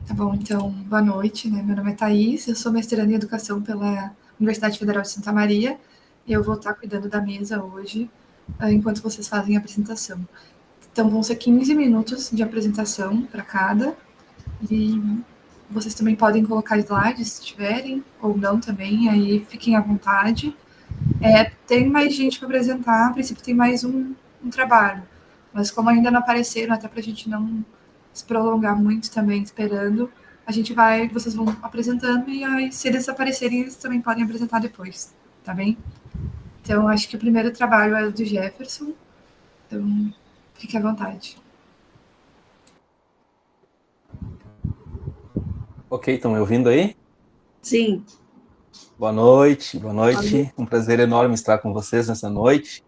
Tá bom, então, boa noite, né? Meu nome é Thaís, eu sou mestranda em Educação pela Universidade Federal de Santa Maria e eu vou estar cuidando da mesa hoje, enquanto vocês fazem a apresentação. Então, vão ser 15 minutos de apresentação para cada e vocês também podem colocar slides se tiverem, ou não também, aí fiquem à vontade. Tem mais gente para apresentar, a princípio tem mais um trabalho, mas como ainda não apareceram, até para a gente não se prolongar muito também esperando, vocês vão apresentando e aí, se eles aparecerem, eles também podem apresentar depois, tá bem? Então, acho que o primeiro trabalho é o do Jefferson, então fique à vontade. Ok, estão me ouvindo aí? Sim. Boa noite, boa noite. Um prazer enorme estar com vocês nessa noite.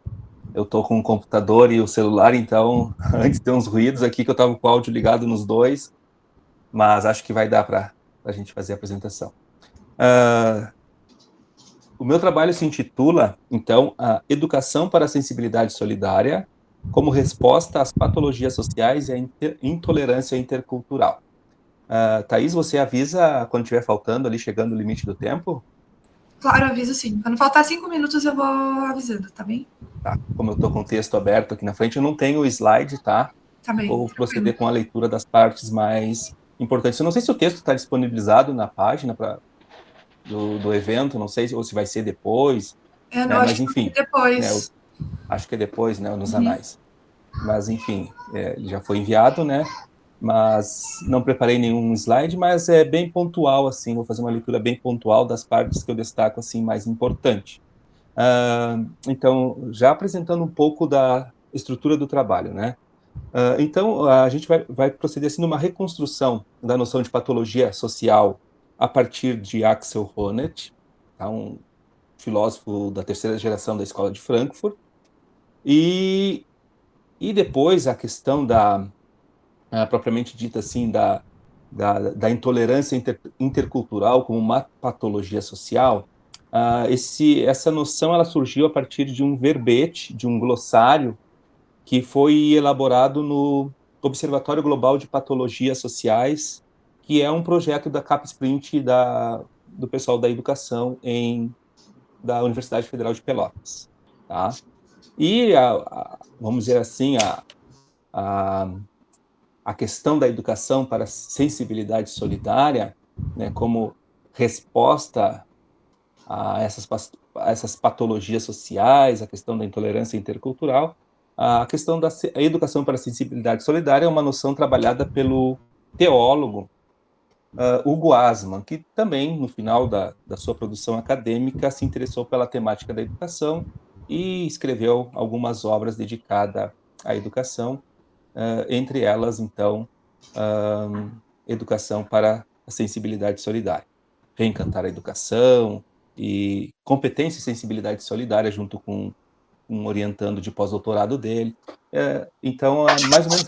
Eu estou com o computador e o celular, então, antes tem uns ruídos aqui que eu estava com o áudio ligado nos dois, mas acho que vai dar para a gente fazer a apresentação. O meu trabalho se intitula, então, a Educação para a Sensibilidade Solidária como resposta às patologias sociais e à intolerância intercultural. Thaís, você avisa quando estiver faltando ali, chegando o limite do tempo? Claro, eu aviso sim. Quando faltar 5 minutos, eu vou avisando, tá bem? Tá. Como eu estou com o texto aberto aqui na frente, eu não tenho o slide, tá? Tá bem, Vou tranquilo. proceder com a leitura das partes mais importantes. Eu não sei se o texto está disponibilizado na página do evento, não sei ou se vai ser depois, Eu né? acho Mas, que enfim, né? depois. Acho que é depois, né? Nos anais. Mas, enfim, ele já foi enviado, né? Mas não preparei nenhum slide, mas é bem pontual, assim, vou fazer uma leitura bem pontual das partes que eu destaco, assim, mais importante. Então, já apresentando um pouco da estrutura do trabalho, né? Então, a gente vai proceder assim numa reconstrução da noção de patologia social a partir de Axel Honneth, tá? Um filósofo da terceira geração da Escola de Frankfurt, e depois a questão propriamente dita assim, da intolerância intercultural como uma patologia social. Essa noção ela surgiu a partir de um verbete, de um glossário que foi elaborado no Observatório Global de Patologias Sociais, que é um projeto da CapSprint do pessoal da educação da Universidade Federal de Pelotas. Tá? E, vamos dizer assim, a questão da educação para a sensibilidade solidária, né, como resposta a essas patologias sociais, a questão da intolerância intercultural, a questão da educação para a sensibilidade solidária é uma noção trabalhada pelo teólogo Hugo Asman, que também, no final da sua produção acadêmica, se interessou pela temática da educação e escreveu algumas obras dedicadas à educação, entre elas, então, Educação para a Sensibilidade Solidária. Reencantar a Educação e Competência e Sensibilidade Solidária, junto com um orientando de pós-doutorado dele. Então, mais ou menos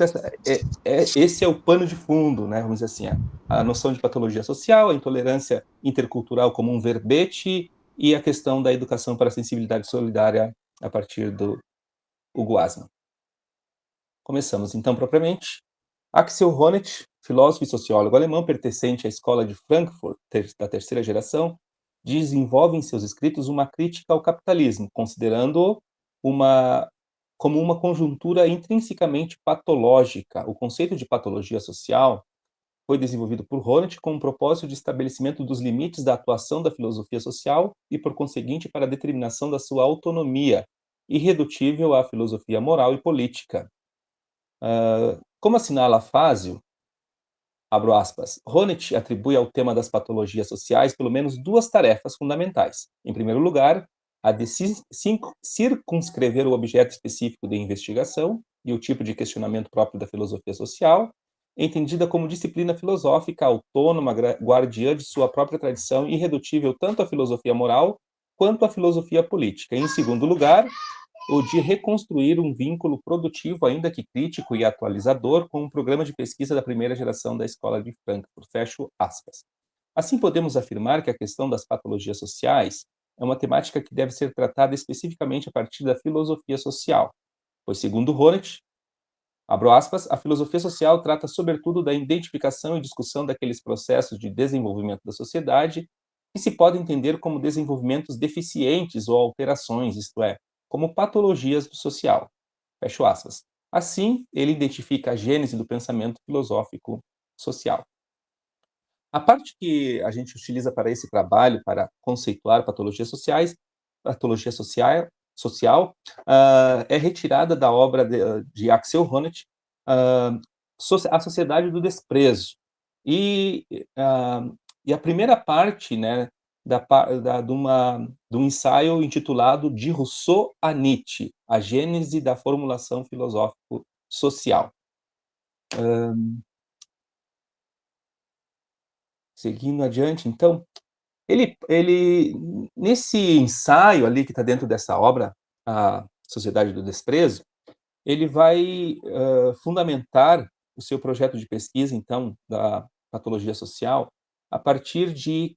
esse é o pano de fundo, né? Vamos dizer assim, a noção de patologia social, a intolerância intercultural como um verbete e a questão da educação para a sensibilidade solidária a partir do Hugo Asman. Começamos, então, propriamente. Axel Honneth, filósofo e sociólogo alemão pertencente à Escola de Frankfurt, da terceira geração, desenvolve em seus escritos uma crítica ao capitalismo, considerando-o como uma conjuntura intrinsecamente patológica. O conceito de patologia social foi desenvolvido por Honneth com o propósito de estabelecimento dos limites da atuação da filosofia social e, por conseguinte, para a determinação da sua autonomia, irredutível à filosofia moral e política. Como assinala Fázio, abro aspas, Honneth atribui ao tema das patologias sociais pelo menos duas tarefas fundamentais. Em primeiro lugar, a de circunscrever o objeto específico de investigação e o tipo de questionamento próprio da filosofia social, entendida como disciplina filosófica autônoma, guardiã de sua própria tradição, irredutível tanto à filosofia moral quanto à filosofia política. Em segundo lugar, o de reconstruir um vínculo produtivo, ainda que crítico e atualizador, com um programa de pesquisa da primeira geração da Escola de Frankfurt. Fecho aspas. Assim, podemos afirmar que a questão das patologias sociais é uma temática que deve ser tratada especificamente a partir da filosofia social, pois, segundo Honneth, Abro aspas, a filosofia social trata sobretudo da identificação e discussão daqueles processos de desenvolvimento da sociedade que se podem entender como desenvolvimentos deficientes ou alterações, isto é, como patologias do social. Fecho aspas. Assim, ele identifica a gênese do pensamento filosófico social. A parte que a gente utiliza para esse trabalho, para conceituar patologia social, é retirada da obra de Axel Honneth, ah, A Sociedade do Desprezo. E, ah, e a primeira parte, né, de um ensaio intitulado De Rousseau a Nietzsche, a gênese da formulação filosófico-social. Seguindo adiante, então, ele nesse ensaio ali que está dentro dessa obra, A Sociedade do Desprezo, ele vai fundamentar o seu projeto de pesquisa, então, da patologia social, a partir de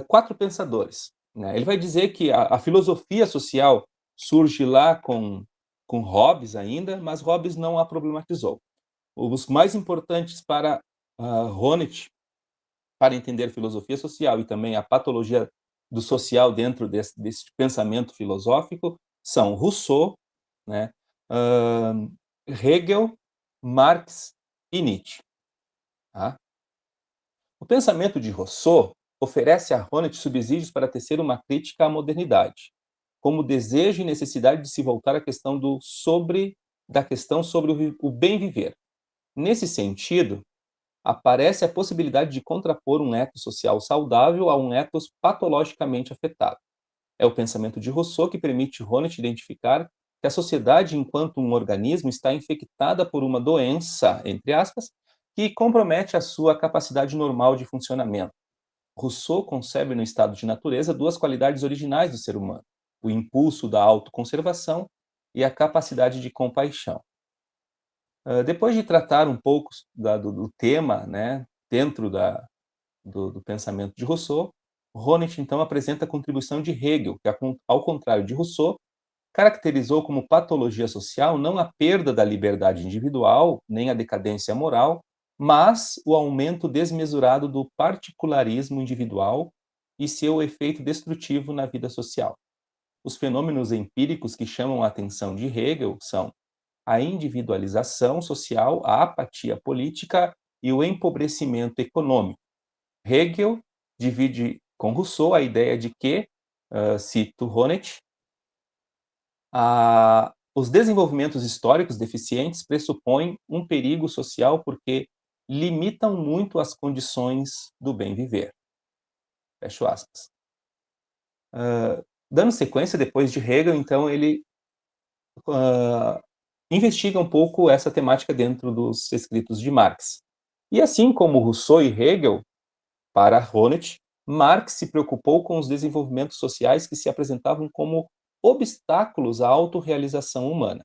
4 pensadores, né? Ele vai dizer que a filosofia social surge lá com Hobbes ainda, mas Hobbes não a problematizou. Os mais importantes para Honneth, para entender filosofia social e também a patologia do social dentro desse pensamento filosófico são Rousseau, né, Hegel, Marx e Nietzsche. Tá? O pensamento de Rousseau oferece a Honneth subsídios para tecer uma crítica à modernidade, como o desejo e necessidade de se voltar à questão da questão sobre o bem viver. Nesse sentido, aparece a possibilidade de contrapor um ethos social saudável a um ethos patologicamente afetado. É o pensamento de Rousseau que permite Honneth identificar que a sociedade, enquanto um organismo, está infectada por uma doença, entre aspas, que compromete a sua capacidade normal de funcionamento. Rousseau concebe no estado de natureza 2 qualidades originais do ser humano: o impulso da autoconservação e a capacidade de compaixão. Depois de tratar um pouco do tema, né, dentro do pensamento de Rousseau, Honneth então apresenta a contribuição de Hegel, que, ao contrário de Rousseau, caracterizou como patologia social não a perda da liberdade individual, nem a decadência moral, mas o aumento desmesurado do particularismo individual e seu efeito destrutivo na vida social. Os fenômenos empíricos que chamam a atenção de Hegel são a individualização social, a apatia política e o empobrecimento econômico. Hegel divide com Rousseau a ideia de que, cito Honneth, os desenvolvimentos históricos deficientes pressupõem um perigo social porque limitam muito as condições do bem viver. Fecho aspas. Dando sequência, depois de Hegel, então, ele investiga um pouco essa temática dentro dos escritos de Marx. E assim como Rousseau e Hegel, para Honneth, Marx se preocupou com os desenvolvimentos sociais que se apresentavam como obstáculos à autorrealização humana.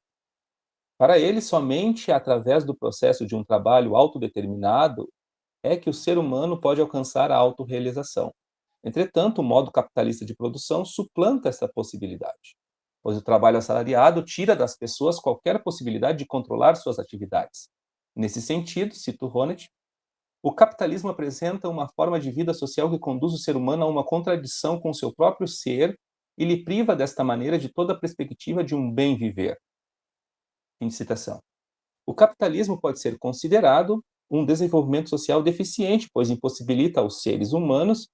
Para ele, somente através do processo de um trabalho autodeterminado é que o ser humano pode alcançar a autorrealização. Entretanto, o modo capitalista de produção suplanta essa possibilidade, pois o trabalho assalariado tira das pessoas qualquer possibilidade de controlar suas atividades. Nesse sentido, cito Honneth, o capitalismo apresenta uma forma de vida social que conduz o ser humano a uma contradição com seu próprio ser e lhe priva desta maneira de toda a perspectiva de um bem viver. Fim de citação. O capitalismo pode ser considerado um desenvolvimento social deficiente, pois impossibilita aos seres humanos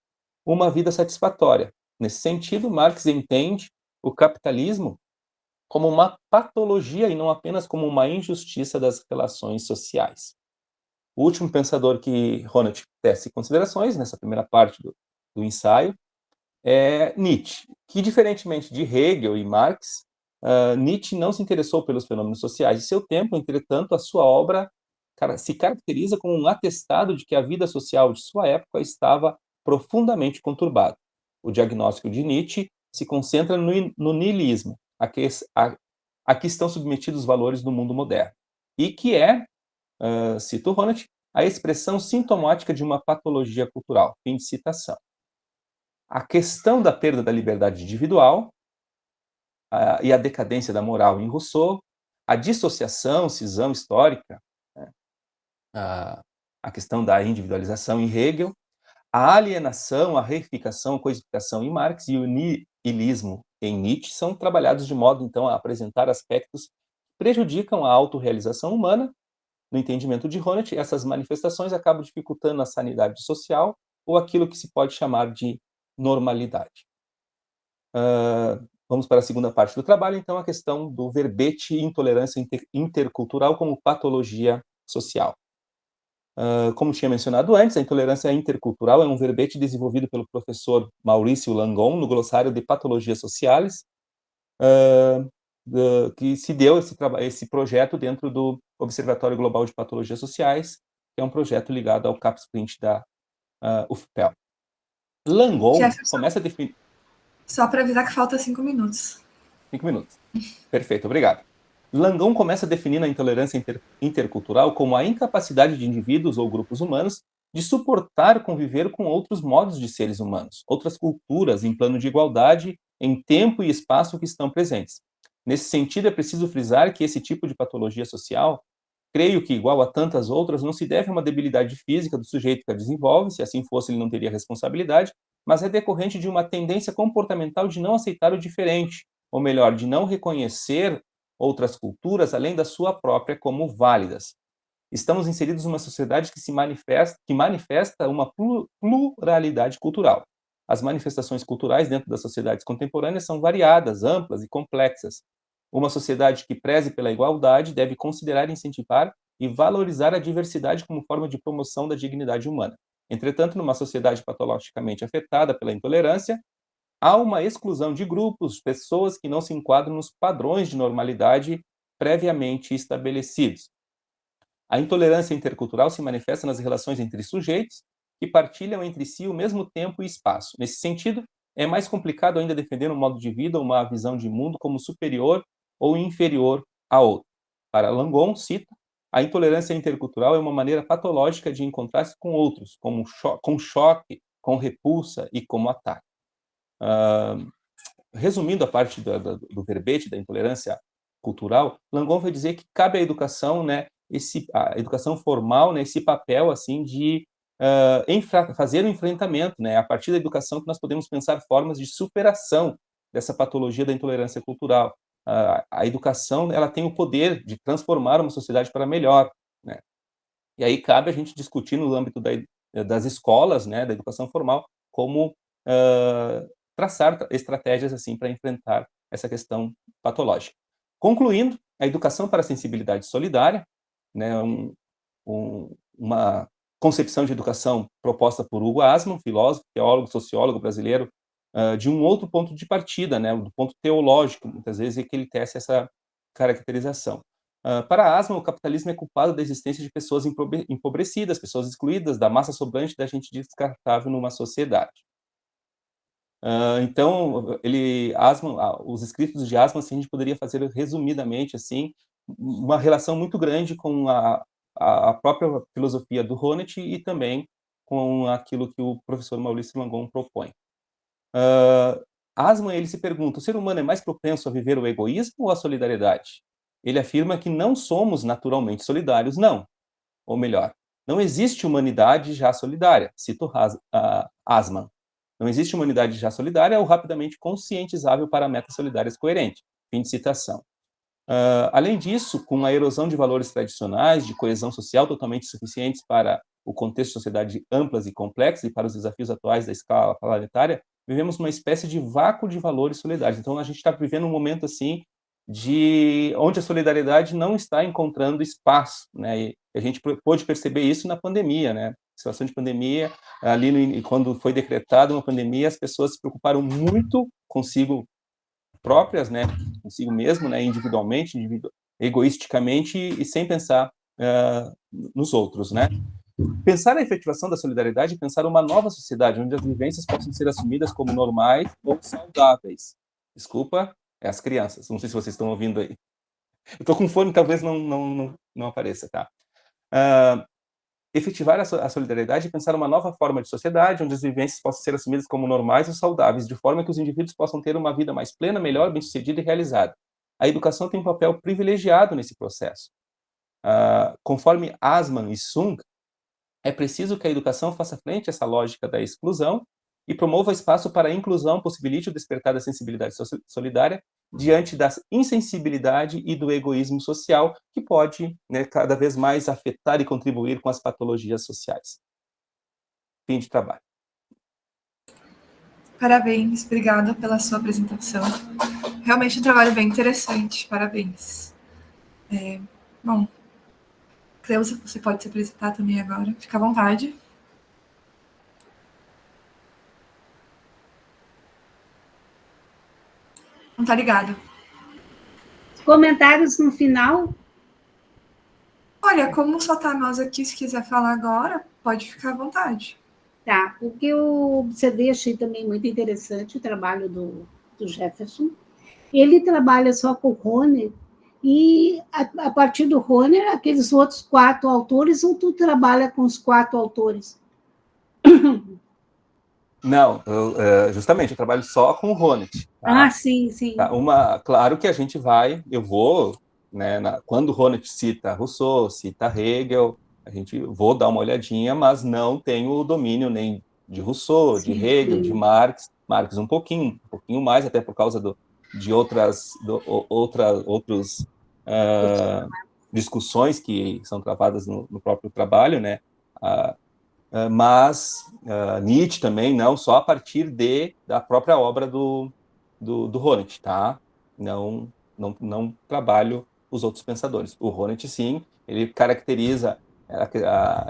uma vida satisfatória. Nesse sentido, Marx entende o capitalismo como uma patologia e não apenas como uma injustiça das relações sociais. O último pensador que Honneth tece considerações nessa primeira parte do ensaio é Nietzsche, que, diferentemente de Hegel e Marx, Nietzsche não se interessou pelos fenômenos sociais de seu tempo. Entretanto, a sua obra se caracteriza como um atestado de que a vida social de sua época estava profundamente conturbada. O diagnóstico de Nietzsche se concentra no niilismo, a que estão submetidos os valores do mundo moderno, e que é, cito Honneth, a expressão sintomática de uma patologia cultural. Fim de citação. A questão da perda da liberdade individual e a decadência da moral em Rousseau, a dissociação, cisão histórica a questão da individualização em Hegel, a alienação, a reificação, a coisificação em Marx e o niilismo em Nietzsche são trabalhados de modo, então, a apresentar aspectos que prejudicam a autorrealização humana. No entendimento de Honneth, essas manifestações acabam dificultando a sanidade social ou aquilo que se pode chamar de normalidade. Vamos para a segunda parte do trabalho, então, a questão do verbete intolerância intercultural como patologia social. Como tinha mencionado antes, a intolerância intercultural é um verbete desenvolvido pelo professor Maurício Langon no glossário de Patologias Sociais, que se deu esse projeto dentro do Observatório Global de Patologias Sociais, que é um projeto ligado ao CAPS-Print da UFPEL. Langon Jefferson, começa a definir... só para avisar que falta 5 minutos. 5 minutos. Perfeito, obrigado. Langon começa definindo a intolerância intercultural como a incapacidade de indivíduos ou grupos humanos de suportar conviver com outros modos de seres humanos, outras culturas em plano de igualdade em tempo e espaço que estão presentes. Nesse sentido, é preciso frisar que esse tipo de patologia social, creio que, igual a tantas outras, não se deve a uma debilidade física do sujeito que a desenvolve, se assim fosse ele não teria responsabilidade, mas é decorrente de uma tendência comportamental de não aceitar o diferente, ou melhor, de não reconhecer outras culturas além da sua própria como válidas. Estamos inseridos numa sociedade que manifesta uma pluralidade cultural. As manifestações culturais dentro das sociedades contemporâneas são variadas, amplas e complexas. Uma sociedade que preze pela igualdade deve considerar, incentivar e valorizar a diversidade como forma de promoção da dignidade humana. Entretanto, numa sociedade patologicamente afetada pela intolerância, há uma exclusão de grupos, pessoas que não se enquadram nos padrões de normalidade previamente estabelecidos. A intolerância intercultural se manifesta nas relações entre sujeitos que partilham entre si o mesmo tempo e espaço. Nesse sentido, é mais complicado ainda defender um modo de vida ou uma visão de mundo como superior ou inferior a outro. Para Langon, cita, a intolerância intercultural é uma maneira patológica de encontrar-se com outros, com choque, com repulsa e como ataque. Resumindo a parte do verbete da intolerância cultural, Langon vai dizer que cabe à educação, né, a educação formal, né, esse papel assim de fazer o enfrentamento, né, a partir da educação que nós podemos pensar formas de superação dessa patologia da intolerância cultural. A educação, ela tem o poder de transformar uma sociedade para melhor, né? E aí cabe a gente discutir no âmbito das escolas, né, da educação formal, como traçar estratégias assim para enfrentar essa questão patológica. Concluindo, a educação para a sensibilidade solidária, né, uma concepção de educação proposta por Hugo Asman, filósofo, teólogo, sociólogo brasileiro, de um outro ponto de partida, né, do ponto teológico, muitas vezes, é que ele tece essa caracterização. Para Asman, o capitalismo é culpado da existência de pessoas empobrecidas, pessoas excluídas, da massa sobrante da gente descartável numa sociedade. Então, os escritos de Asman, assim, a gente poderia fazer resumidamente assim, uma relação muito grande com a própria filosofia do Honneth e também com aquilo que o professor Maurício Langon propõe. Asman, ele se pergunta, o ser humano é mais propenso a viver o egoísmo ou a solidariedade? Ele afirma que não somos naturalmente solidários, não. Ou melhor, não existe humanidade já solidária, cito Asman. Não existe humanidade já solidária ou rapidamente conscientizável para metas solidárias coerentes. Fim de citação. Além disso, com a erosão de valores tradicionais, de coesão social totalmente suficientes para o contexto de sociedade amplas e complexas e para os desafios atuais da escala planetária, vivemos uma espécie de vácuo de valores solidários. Então, a gente está vivendo um momento assim onde a solidariedade não está encontrando espaço, né? E a gente pôde perceber isso na pandemia, né? Situação de pandemia, quando foi decretada uma pandemia, as pessoas se preocuparam muito consigo próprias, né? Consigo mesmo, né? Individualmente, egoisticamente e sem pensar nos outros, né? Pensar a efetivação da solidariedade é pensar uma nova sociedade, onde as vivências possam ser assumidas como normais ou saudáveis. Desculpa, é as crianças. Não sei se vocês estão ouvindo aí. Eu estou com fone, talvez não apareça, tá? Efetivar a solidariedade é pensar uma nova forma de sociedade, onde as vivências possam ser assumidas como normais ou saudáveis, de forma que os indivíduos possam ter uma vida mais plena, melhor, bem-sucedida e realizada. A educação tem um papel privilegiado nesse processo. Conforme Asman e Sung, é preciso que a educação faça frente a essa lógica da exclusão e promova espaço para a inclusão, possibilite o despertar da sensibilidade solidária diante da insensibilidade e do egoísmo social, que pode, né, cada vez mais afetar e contribuir com as patologias sociais. Fim de trabalho. Parabéns, obrigada pela sua apresentação. Realmente um trabalho bem interessante, parabéns. Bom, Cleusa, você pode se apresentar também agora, fica à vontade. Não tá ligado. Comentários no final? Olha, como só tá nós aqui, se quiser falar agora, pode ficar à vontade. Tá, o que eu observei, achei também muito interessante o trabalho do Jefferson. Ele trabalha só com o Rony, e a partir do Rony, aqueles outros 4 autores, ou tu trabalha com os 4 autores? Não, justamente, eu trabalho só com o Honneth. Tá? Sim, sim. Tá? Claro que a gente eu vou, né, quando o Honneth cita Rousseau, cita Hegel, vou dar uma olhadinha, mas não tenho o domínio nem de Rousseau, de Hegel, de Marx um pouquinho mais, até por causa de outras discussões que são travadas no próprio trabalho, né? Mas Nietzsche também, não só a partir da própria obra do Honneth, tá? Não trabalho os outros pensadores. O Honneth, sim, ele caracteriza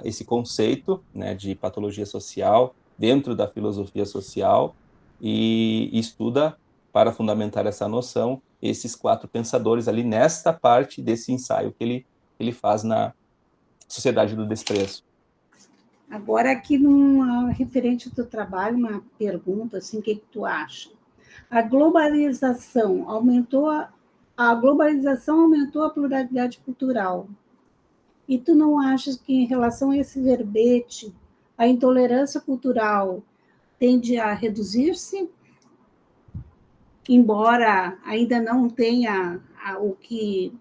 esse conceito, né, de patologia social dentro da filosofia social e estuda, para fundamentar essa noção, esses 4 pensadores ali nesta parte desse ensaio que ele faz na Sociedade do Desprezo. Agora, aqui, referente ao teu trabalho, uma pergunta, assim, o que tu acha? A globalização aumentou a pluralidade cultural. E tu não achas que, em relação a esse verbete, a intolerância cultural tende a reduzir-se? Embora ainda não tenha o que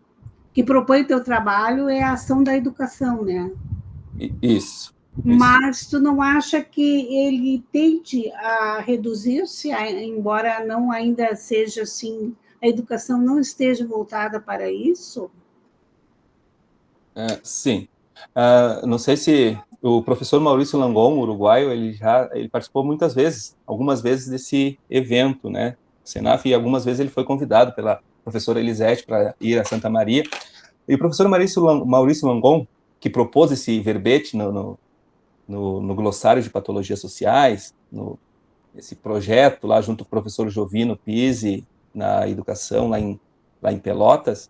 propõe o teu trabalho é a ação da educação, né? Isso. Mas tu não acha que ele tende a reduzir-se, embora não ainda seja assim, a educação não esteja voltada para isso? Sim. Não sei se o professor Maurício Langon, uruguaio, ele participou algumas vezes desse evento, né, Senaf, e algumas vezes ele foi convidado pela professora Elisete para ir a Santa Maria. E o professor Maurício Langon, que propôs esse verbete no glossário de patologias sociais, esse projeto lá junto com o professor Jovino Pizzi, na educação lá em Pelotas,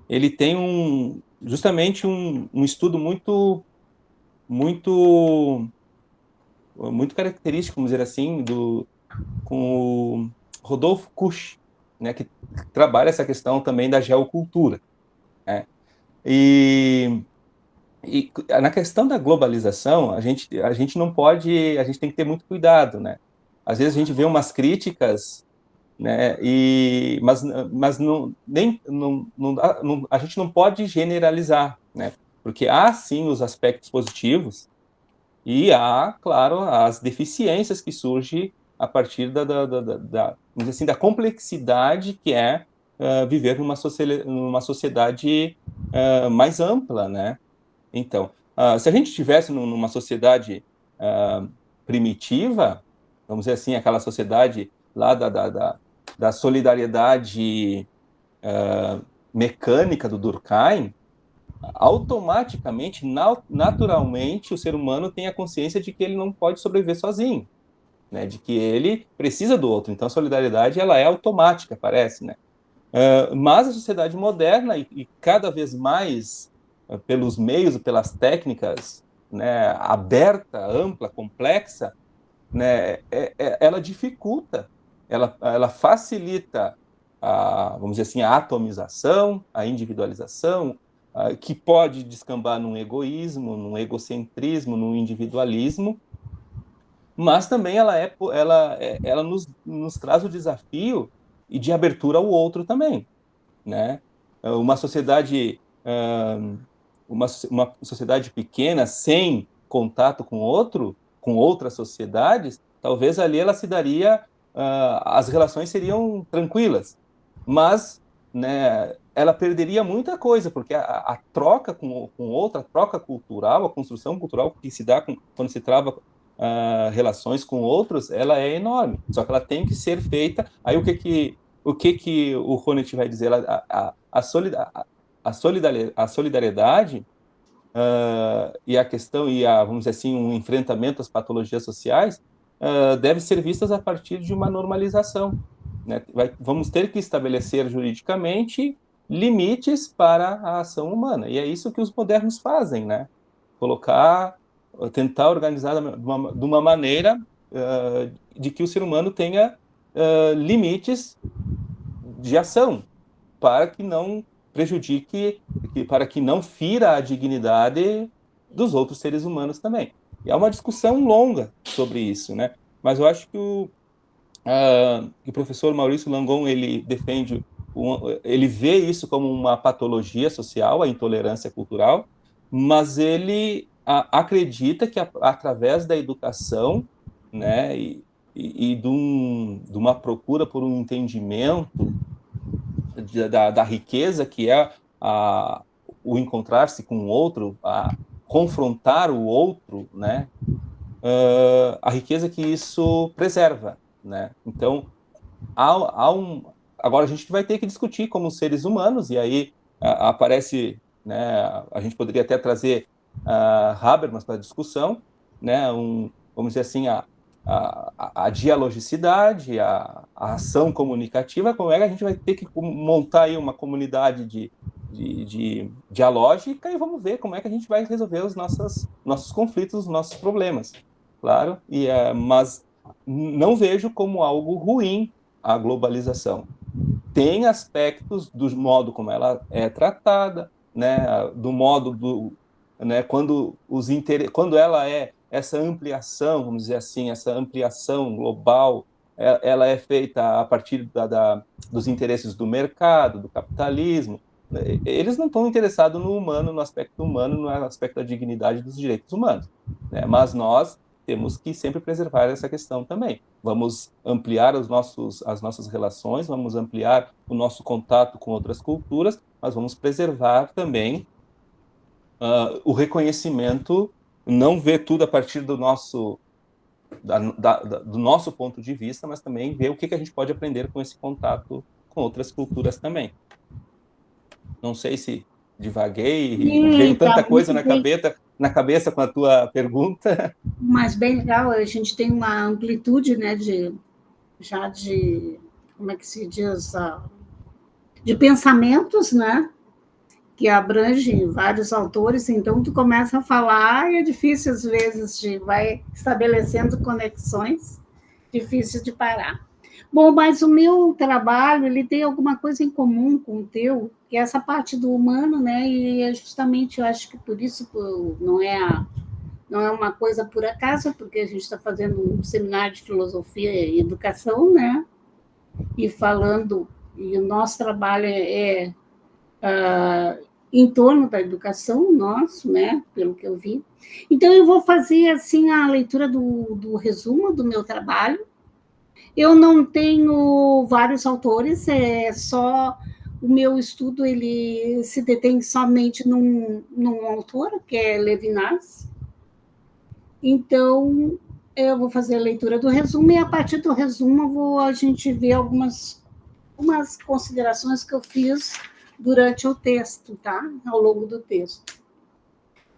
ele tem justamente um estudo muito característico, vamos dizer assim, com o Rodolfo Kusch, né, que trabalha essa questão também da geocultura, né? E na questão da globalização, a gente tem que ter muito cuidado, né? Às vezes a gente vê umas críticas, né? Mas a gente não pode generalizar, né? Porque há sim os aspectos positivos e há, claro, as deficiências que surgem a partir vamos dizer assim, da complexidade que é viver numa sociedade mais ampla, né? Então, se a gente estivesse numa sociedade primitiva, vamos dizer assim, aquela sociedade lá da solidariedade mecânica do Durkheim, automaticamente, naturalmente, o ser humano tem a consciência de que ele não pode sobreviver sozinho, né? De que ele precisa do outro. Então, a solidariedade ela é automática, parece, né? Mas a sociedade moderna, e cada vez mais pelos meios e pelas técnicas, né, aberta, ampla, complexa, né, ela dificulta, ela facilita vamos dizer assim, a atomização, a individualização, que pode descambar num egoísmo, num egocentrismo, num individualismo, mas também ela nos traz o desafio e de abertura ao outro também, né? Uma sociedade uma sociedade pequena, sem contato com outras sociedades, talvez ali ela se daria, as relações seriam tranquilas, mas, né, ela perderia muita coisa, porque a troca com outra, a troca cultural, a construção cultural que se dá quando se trava relações com outros, ela é enorme, só que ela tem que ser feita. Aí o que o Honneth vai dizer? A solidariedade e a questão, vamos dizer assim, um enfrentamento às patologias sociais deve ser vistas a partir de uma normalização, né? Vamos ter que estabelecer juridicamente limites para a ação humana, e é isso que os modernos fazem, né? Tentar organizar de uma maneira de que o ser humano tenha limites de ação, para que não prejudique, para que não fira a dignidade dos outros seres humanos também. E há uma discussão longa sobre isso, né? Mas eu acho que o professor Maurício Langon, ele defende, ele vê isso como uma patologia social, a intolerância cultural, mas ele acredita que através da educação, né, e de uma procura por um entendimento da riqueza que é o encontrar-se com o outro, confrontar o outro, né, a riqueza que isso preserva, né? Então, agora a gente vai ter que discutir como seres humanos, e aí aparece, né, a gente poderia até trazer Habermas para a discussão, né, vamos dizer assim, a dialogicidade, a ação comunicativa, como é que a gente vai ter que montar aí uma comunidade de dialógica, e vamos ver como é que a gente vai resolver os nossos conflitos, os nossos problemas, claro, mas não vejo como algo ruim a globalização. Tem aspectos do modo como ela é tratada, né, do modo né, quando ela é essa ampliação, vamos dizer assim, essa ampliação global, ela é feita a partir dos interesses do mercado, do capitalismo. Eles não estão interessados no humano, no aspecto humano, no aspecto da dignidade dos direitos humanos, né? Mas nós temos que sempre preservar essa questão também. Vamos ampliar as nossas relações, vamos ampliar o nosso contato com outras culturas, mas vamos preservar também o reconhecimento, não ver tudo a partir do nosso ponto de vista, mas também ver o que a gente pode aprender com esse contato com outras culturas também. Não sei se divaguei, veio tanta coisa na cabeça com a tua pergunta. Mas bem legal, a gente tem uma amplitude, né, como é que se diz, de pensamentos, né, que abrange vários autores, então tu começa a falar e é difícil às vezes, vai estabelecendo conexões, difícil de parar. Bom, mas o meu trabalho, ele tem alguma coisa em comum com o teu, que é essa parte do humano, né, e é justamente, eu acho que por isso não é uma coisa por acaso, porque a gente está fazendo um seminário de filosofia e educação, né, e o nosso trabalho é em torno da educação, nosso, né, pelo que eu vi. Então, eu vou fazer, assim, a leitura do resumo do meu trabalho. Eu não tenho vários autores, só o meu estudo, ele se detém somente num autor, que é Levinas. Então, eu vou fazer a leitura do resumo, e a partir do resumo a gente vê algumas considerações que eu fiz durante o texto, tá? Ao longo do texto.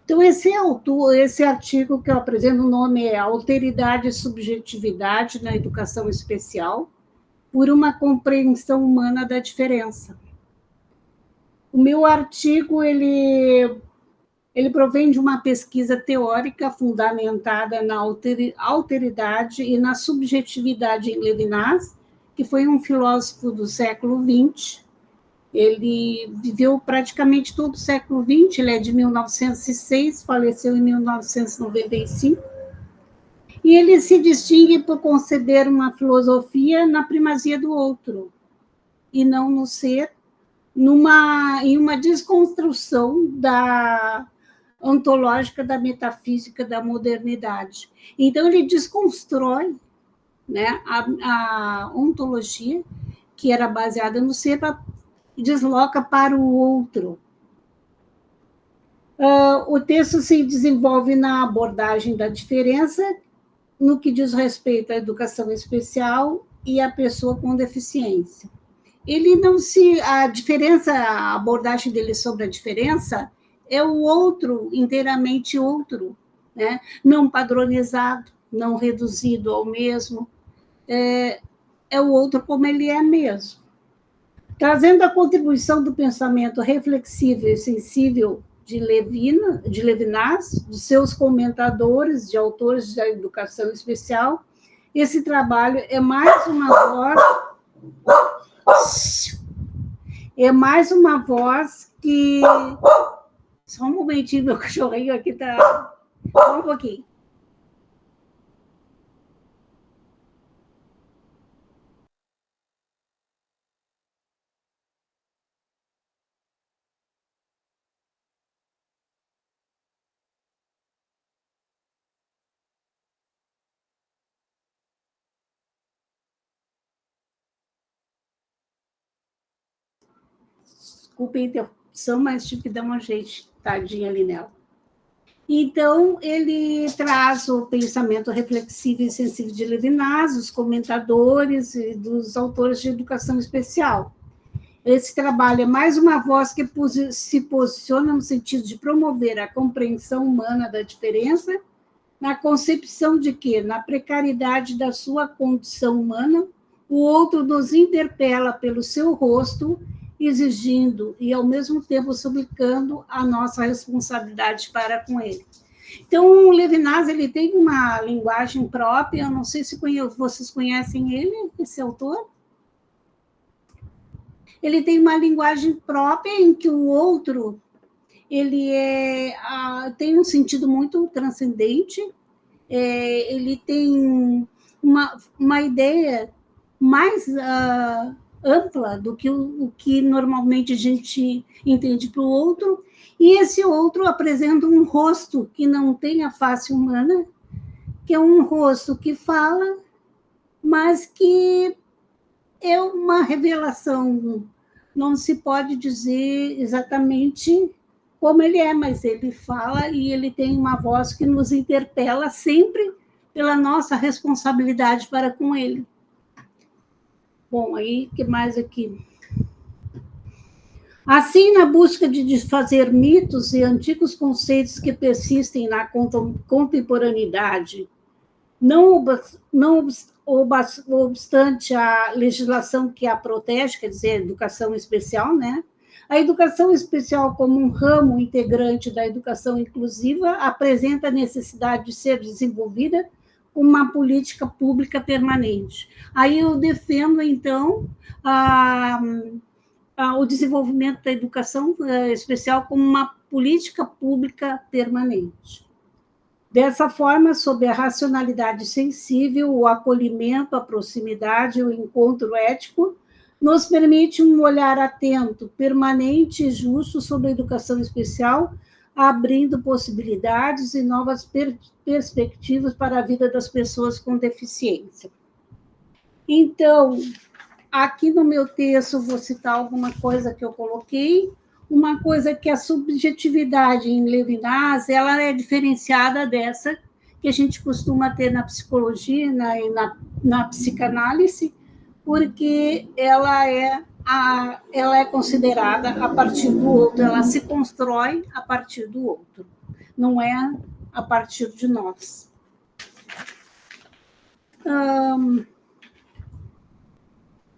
Então, esse artigo que eu apresento, o nome é Alteridade e Subjetividade na Educação Especial, por uma compreensão humana da diferença. O meu artigo, ele provém de uma pesquisa teórica fundamentada na alteridade e na subjetividade em Levinas, que foi um filósofo do século XX. Ele viveu praticamente todo o século XX, ele é de 1906, faleceu em 1995, e ele se distingue por conceber uma filosofia na primazia do outro, e não no ser em uma desconstrução ontológica da metafísica da modernidade. Então, ele desconstrói, né, a ontologia, que era baseada no ser, e desloca para o outro. O texto se desenvolve na abordagem da diferença no que diz respeito à educação especial e à pessoa com deficiência. Ele não se... a abordagem dele sobre a diferença é o outro, inteiramente outro, né? Não padronizado, não reduzido ao mesmo, é o outro como ele é mesmo. Trazendo a contribuição do pensamento reflexivo e sensível de Levinas, dos seus comentadores, de autores da educação especial, esse trabalho é mais uma voz que... Só um momentinho, meu cachorrinho aqui está... Só um pouquinho. Desculpe a interrupção, mas tive que dar uma ajeitadinha ali nela. Então, ele traz o pensamento reflexivo e sensível de Levinas, os comentadores e dos autores de educação especial. Esse trabalho é mais uma voz que se posiciona no sentido de promover a compreensão humana da diferença, na concepção de que, na precariedade da sua condição humana, o outro nos interpela pelo seu rosto, exigindo e, ao mesmo tempo, suplicando a nossa responsabilidade para com ele. Então, o Levinas, ele tem uma linguagem própria, eu não sei se vocês conhecem ele, esse autor. Ele tem uma linguagem própria em que o outro ele tem um sentido muito transcendente, ele tem uma ideia mais ampla do que o que normalmente a gente entende para o outro, e esse outro apresenta um rosto que não tem a face humana, que é um rosto que fala, mas que é uma revelação, não se pode dizer exatamente como ele é, mas ele fala e ele tem uma voz que nos interpela sempre pela nossa responsabilidade para com ele. Bom, aí, o que mais aqui? Assim, na busca de desfazer mitos e antigos conceitos que persistem na contemporaneidade, não obstante a legislação que a protege, quer dizer, a educação especial, né? A educação especial, como um ramo integrante da educação inclusiva, apresenta a necessidade de ser desenvolvida uma política pública permanente. Aí eu defendo, então, o desenvolvimento da educação especial como uma política pública permanente. Dessa forma, sob a racionalidade sensível, o acolhimento, a proximidade, o encontro ético, nos permite um olhar atento, permanente e justo sobre a educação especial, abrindo possibilidades e novas perspectivas para a vida das pessoas com deficiência. Então, aqui no meu texto, vou citar alguma coisa que eu coloquei. Uma coisa que a subjetividade em Levinas, ela é diferenciada dessa que a gente costuma ter na psicologia e na psicanálise, porque ela é considerada a partir do outro, ela se constrói a partir do outro, não é a partir de nós.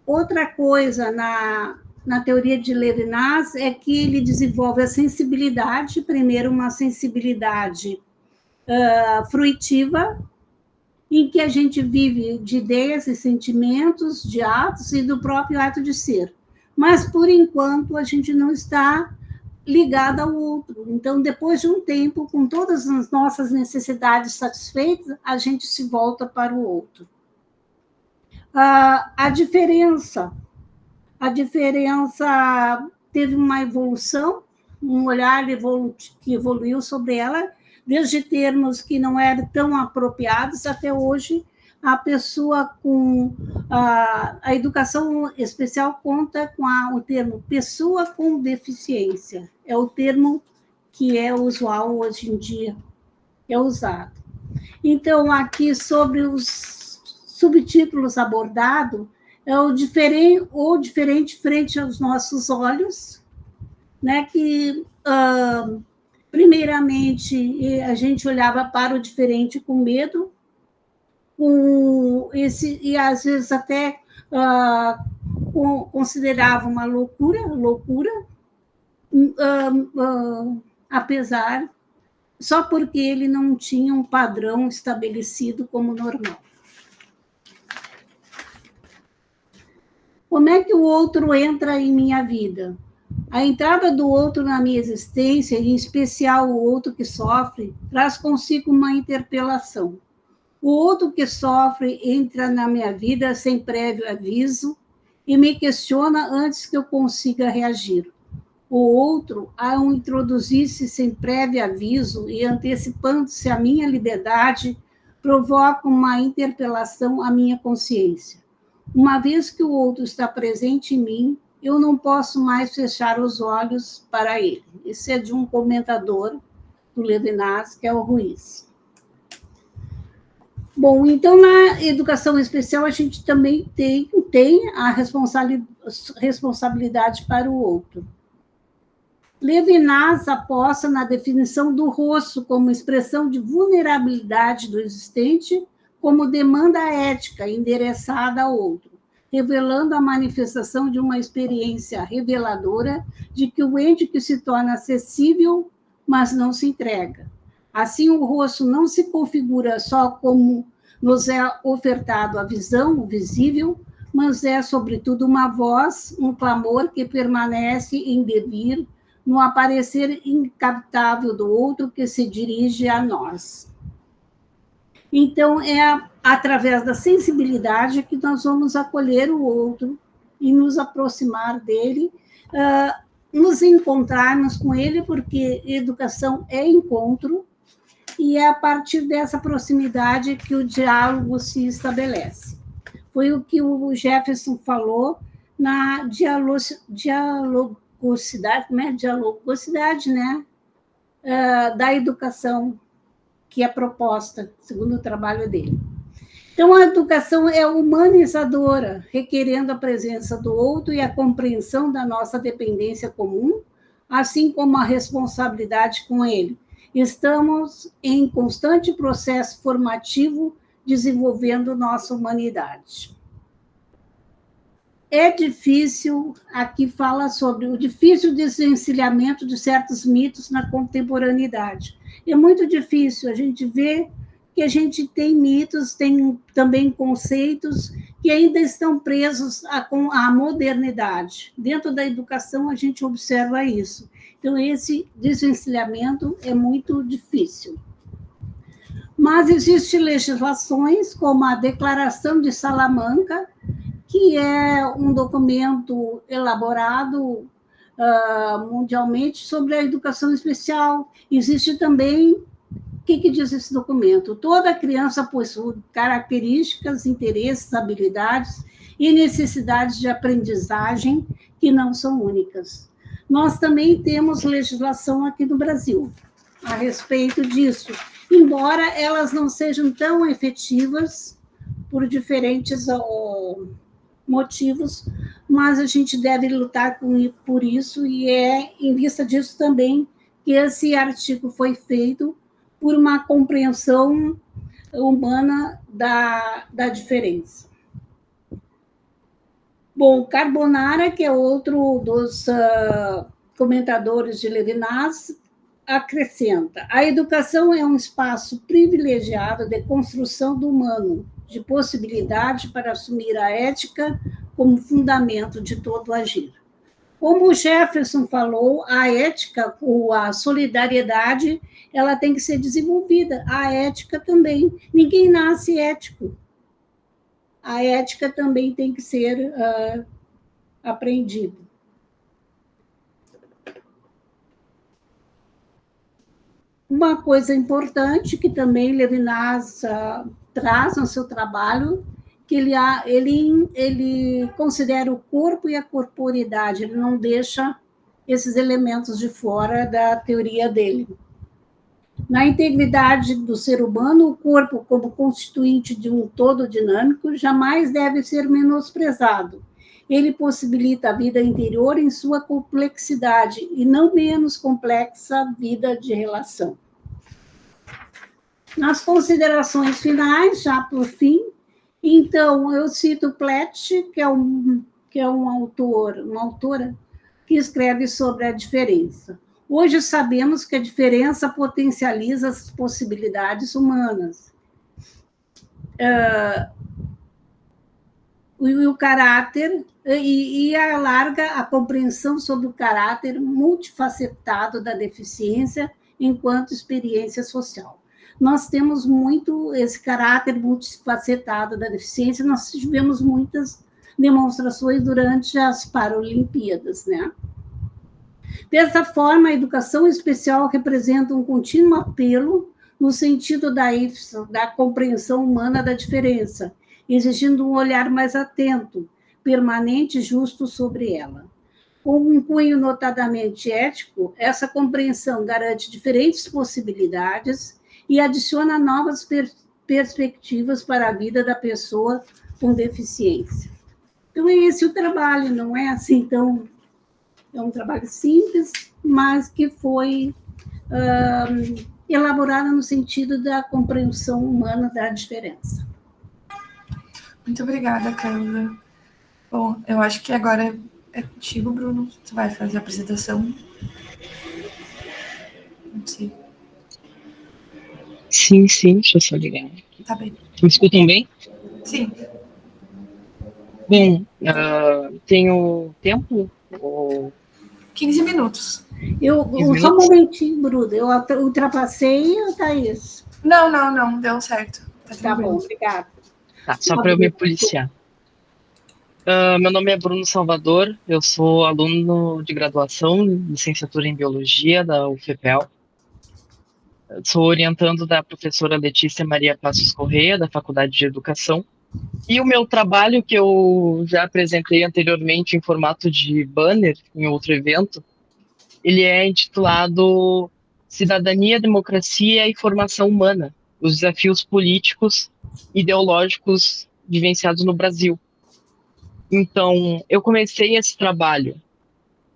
Outra coisa na teoria de Levinas é que ele desenvolve a sensibilidade, primeiro uma sensibilidade fruitiva, em que a gente vive de ideias e sentimentos, de atos e do próprio ato de ser. Mas, por enquanto, a gente não está ligado ao outro. Então, depois de um tempo, com todas as nossas necessidades satisfeitas, a gente se volta para o outro. A diferença teve uma evolução, um olhar que evoluiu sobre ela, desde termos que não eram tão apropriados até hoje. A pessoa com a educação especial conta com o termo pessoa com deficiência. É o termo que é usual hoje em dia, é usado. Então, aqui sobre os subtítulos abordados, é o diferente frente aos nossos olhos, né, que, primeiramente, a gente olhava para o diferente com medo, e às vezes até considerava uma loucura, apesar, só porque ele não tinha um padrão estabelecido como normal. Como é que o outro entra em minha vida? A entrada do outro na minha existência, em especial o outro que sofre, traz consigo uma interpelação. O outro que sofre entra na minha vida sem prévio aviso e me questiona antes que eu consiga reagir. O outro, ao introduzir-se sem prévio aviso e antecipando-se à minha liberdade, provoca uma interpelação à minha consciência. Uma vez que o outro está presente em mim, eu não posso mais fechar os olhos para ele. Esse é de um comentador do Levinas, que é o Ruiz. Bom, então, na educação especial, a gente também tem a responsabilidade para o outro. Levinas aposta na definição do rosto como expressão de vulnerabilidade do existente, como demanda ética endereçada ao outro, revelando a manifestação de uma experiência reveladora de que o ente que se torna acessível, mas não se entrega. Assim, o rosto não se configura só como nos é ofertado a visão, o visível, mas é, sobretudo, uma voz, um clamor que permanece em devir, no aparecer incaptável do outro que se dirige a nós. Então, é através da sensibilidade que nós vamos acolher o outro e nos aproximar dele, nos encontrarmos com ele, porque educação é encontro, e é a partir dessa proximidade que o diálogo se estabelece. Foi o que o Jefferson falou na dialogosidade, né, da educação que é proposta, segundo o trabalho dele. Então, a educação é humanizadora, requerendo a presença do outro e a compreensão da nossa dependência comum, assim como a responsabilidade com ele. Estamos em constante processo formativo, desenvolvendo nossa humanidade. É difícil, aqui fala sobre o difícil desvencilhamento de certos mitos na contemporaneidade. É muito difícil, a gente vê que a gente tem mitos, tem também conceitos que ainda estão presos à modernidade. Dentro da educação, a gente observa isso. Então, esse desvencilhamento é muito difícil. Mas existem legislações, como a Declaração de Salamanca, que é um documento elaborado mundialmente sobre a educação especial. Existe também, o que diz esse documento? Toda criança possui características, interesses, habilidades e necessidades de aprendizagem que não são únicas. Nós também temos legislação aqui no Brasil a respeito disso, embora elas não sejam tão efetivas por diferentes motivos, mas a gente deve lutar por isso, e é em vista disso também que esse artigo foi feito por uma compreensão humana da diferença. Bom, Carbonara, que é outro dos comentadores de Levinas, acrescenta: a educação é um espaço privilegiado de construção do humano, de possibilidade para assumir a ética como fundamento de todo agir. Como o Jefferson falou, a ética, ou a solidariedade, ela tem que ser desenvolvida, a ética também. Ninguém nasce ético. A ética também tem que ser aprendida. Uma coisa importante que também Levinas traz no seu trabalho, que ele considera o corpo e a corporeidade, ele não deixa esses elementos de fora da teoria dele. Na integridade do ser humano, o corpo, como constituinte de um todo dinâmico, jamais deve ser menosprezado. Ele possibilita a vida interior em sua complexidade e não menos complexa vida de relação. Nas considerações finais, já por fim, então eu cito Platt, que é um autor, uma autora que escreve sobre a diferença. Hoje sabemos que a diferença potencializa as possibilidades humanas. O caráter e alarga a compreensão sobre o caráter multifacetado da deficiência enquanto experiência social. Nós temos muito esse caráter multifacetado da deficiência, nós tivemos muitas demonstrações durante as Paralimpíadas, né? Dessa forma, a educação especial representa um contínuo apelo no sentido da compreensão humana da diferença, exigindo um olhar mais atento, permanente e justo sobre ela. Com um cunho notadamente ético, essa compreensão garante diferentes possibilidades e adiciona novas perspectivas para a vida da pessoa com deficiência. Então, é esse o trabalho, não é assim tão... É um trabalho simples, mas que foi elaborado no sentido da compreensão humana da diferença. Muito obrigada, Carla. Bom, eu acho que agora é contigo, Bruno. Você vai fazer a apresentação. Não sei. Sim, deixa eu só ligar. Tá bem. Me escutam bem? Sim. Bem, tenho tempo? Ou... 15 minutos. Só um momentinho, Bruno. Eu ultrapassei, Thaís? Não. Deu certo. Tá bom, obrigada. Tá, só para eu me policiar. Meu nome é Bruno Salvador, eu sou aluno de graduação, licenciatura em Biologia da UFPEL. Sou orientando da professora Letícia Maria Passos Correia, da Faculdade de Educação. E o meu trabalho, que eu já apresentei anteriormente em formato de banner, em outro evento, ele é intitulado Cidadania, Democracia e Formação Humana, os desafios políticos e ideológicos vivenciados no Brasil. Então, eu comecei esse trabalho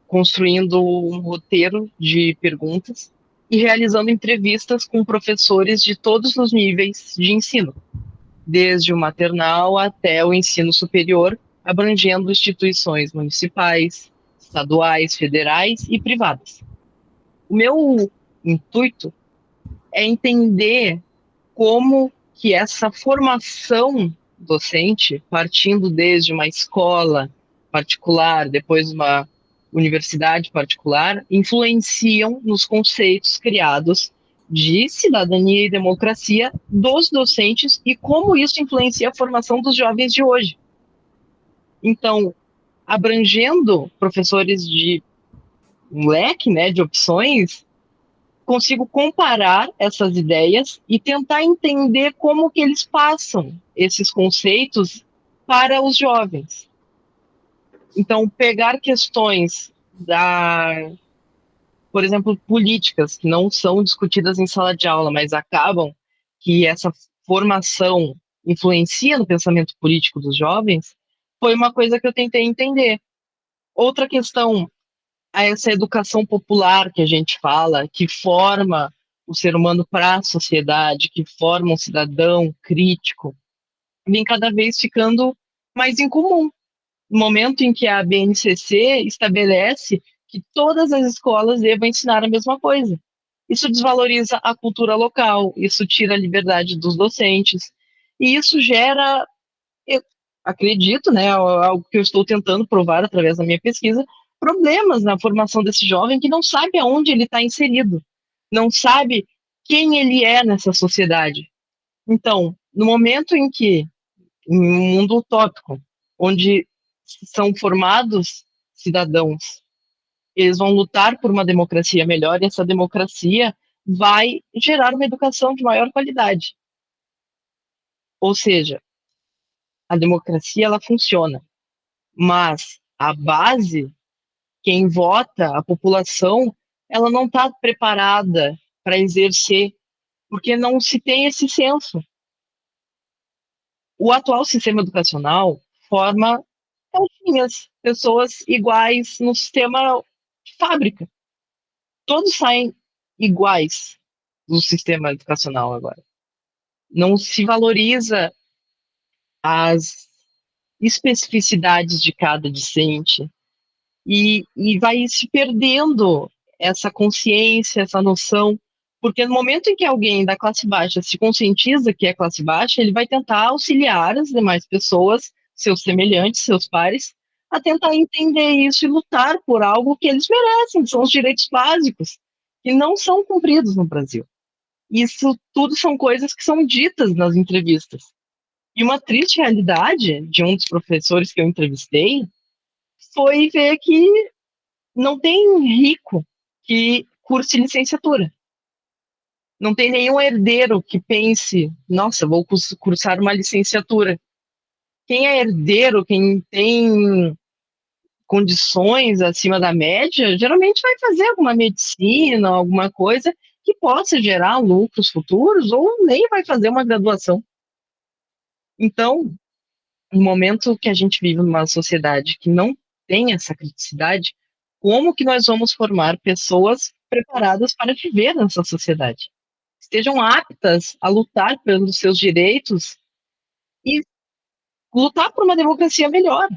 construindo um roteiro de perguntas e realizando entrevistas com professores de todos os níveis de ensino, desde o maternal até o ensino superior, abrangendo instituições municipais, estaduais, federais e privadas. O meu intuito é entender como que essa formação docente, partindo desde uma escola particular, depois uma universidade particular, influenciam nos conceitos criados de cidadania e democracia dos docentes e como isso influencia a formação dos jovens de hoje. Então, abrangendo professores de um leque, né, de opções, consigo comparar essas ideias e tentar entender como que eles passam esses conceitos para os jovens. Então, pegar questões por exemplo, políticas que não são discutidas em sala de aula, mas acabam que essa formação influencia no pensamento político dos jovens, foi uma coisa que eu tentei entender. Outra questão, essa educação popular que a gente fala, que forma o ser humano para a sociedade, que forma um cidadão crítico, vem cada vez ficando mais incomum. No momento em que a BNCC estabelece que todas as escolas devam ensinar a mesma coisa. Isso desvaloriza a cultura local, isso tira a liberdade dos docentes, e isso gera, eu acredito, né, algo que eu estou tentando provar através da minha pesquisa, problemas na formação desse jovem que não sabe aonde ele está inserido, não sabe quem ele é nessa sociedade. Então, no momento em que, em um mundo utópico, onde são formados cidadãos, eles vão lutar por uma democracia melhor, e essa democracia vai gerar uma educação de maior qualidade. Ou seja, a democracia ela funciona, mas a base, quem vota, a população, ela não está preparada para exercer, porque não se tem esse senso. O atual sistema educacional forma caixinhas, pessoas iguais no sistema de fábrica. Todos saem iguais do sistema educacional agora. Não se valoriza as especificidades de cada discente e vai se perdendo essa consciência, essa noção, porque no momento em que alguém da classe baixa se conscientiza que é classe baixa, ele vai tentar auxiliar as demais pessoas, seus semelhantes, seus pares, a tentar entender isso e lutar por algo que eles merecem, que são os direitos básicos, que não são cumpridos no Brasil. Isso tudo são coisas que são ditas nas entrevistas. E uma triste realidade de um dos professores que eu entrevistei foi ver que não tem rico que curse licenciatura. Não tem nenhum herdeiro que pense, nossa, vou cursar uma licenciatura. Quem é herdeiro, quem tem condições acima da média, geralmente vai fazer alguma medicina, alguma coisa que possa gerar lucros futuros, ou nem vai fazer uma graduação. Então, no momento que a gente vive numa sociedade que não tem essa criticidade, como que nós vamos formar pessoas preparadas para viver nessa sociedade? Estejam aptas a lutar pelos seus direitos e lutar por uma democracia melhor.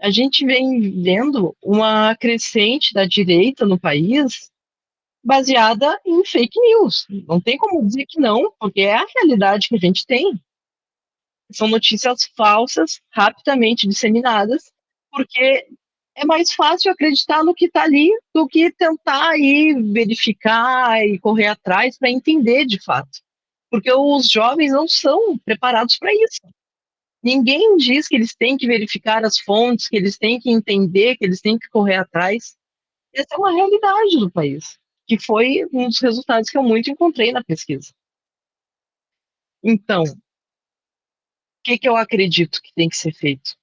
A gente vem vendo uma crescente da direita no país baseada em fake news. Não tem como dizer que não, porque é a realidade que a gente tem. São notícias falsas, rapidamente disseminadas, porque é mais fácil acreditar no que está ali do que tentar aí verificar e correr atrás para entender de fato. Porque os jovens não são preparados para isso. Ninguém diz que eles têm que verificar as fontes, que eles têm que entender, que eles têm que correr atrás. Essa é uma realidade do país, que foi um dos resultados que eu muito encontrei na pesquisa. Então, o que eu acredito que tem que ser feito?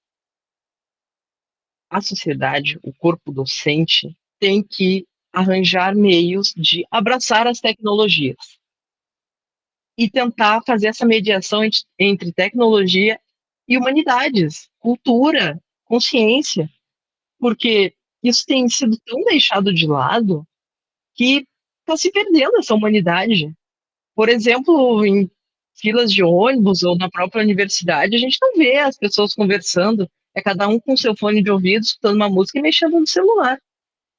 A sociedade, o corpo docente, tem que arranjar meios de abraçar as tecnologias e tentar fazer essa mediação entre tecnologia e humanidades, cultura, consciência, porque isso tem sido tão deixado de lado que está se perdendo essa humanidade. Por exemplo, em filas de ônibus ou na própria universidade, a gente não vê as pessoas conversando, é cada um com seu fone de ouvido, escutando uma música e mexendo no celular.